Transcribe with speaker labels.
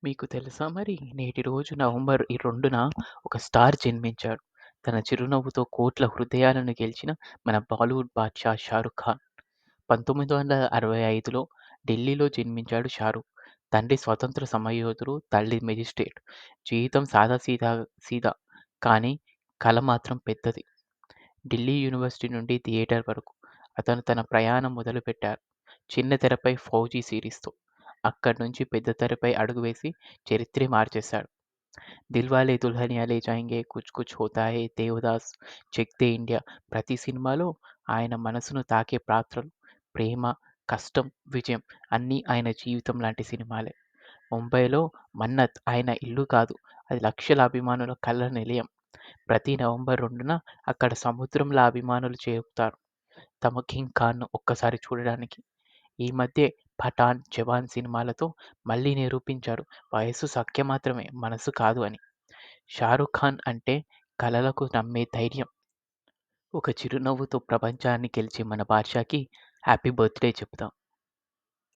Speaker 1: మీకు తెలుసా మరి నేటి రోజు నవంబర్ 2న ఒక స్టార్ జన్మించాడు. తన చిరునవ్వుతో కోట్ల హృదయాలను గెలిచిన మన బాలీవుడ్ బాద్‌షా 'షారుఖ్ ఖాన్'. 1965లో ఢిల్లీలో జన్మించాడు షారుఖ్. తండ్రి స్వతంత్ర సమరయోధుడు, తల్లి మెజిస్ట్రేట్. జీవితం సీదా కానీ కల మాత్రం పెద్దది. ఢిల్లీ యూనివర్సిటీ నుండి థియేటర్ వరకు అతను తన ప్రయాణం మొదలుపెట్టారు. చిన్న తెరపై 'ఫౌజీ' సిరీస్‌తో. అక్కడి నుంచి పెద్ద తెరపై అడుగువేసి చరిత్రే మార్చేశాడు. 'దిల్వాలే దుల్హనియా లే జాయేంగే', 'కుచ్ కుచ్ హోతా హై', 'దేవదాస్', 'చెక్ దే ఇండియా' ప్రతి సినిమాలో ఆయన మనసును తాకే పాత్రలు. ప్రేమ, కష్టం, విజయం అన్నీ ఆయన జీవితం లాంటి సినిమాలే. ముంబైలో 'మన్నత్' ఆయన ఇల్లు కాదు, అది లక్షల అభిమానుల కలల నిలయం. ప్రతి నవంబర్ 2న అక్కడ సముద్రంలా అభిమానులు చేరుతారు తమ 'కింగ్ ఖాన్'ను ఒక్కసారి చూడడానికి. ఈ మధ్యే 'పఠాన్', 'జవాన్' సినిమాలతో మళ్ళీ నిరూపించాడు వయస్సు సంఖ్య మాత్రమే, మనసు కాదు అని. 'షారుఖ్ ఖాన్' అంటే కలలకు నమ్మే ధైర్యం. ఒక చిరునవ్వుతో ప్రపంచాన్ని గెలిచే మన బాద్‌షాకి హ్యాపీ బర్త్‌డే చెబుదాం.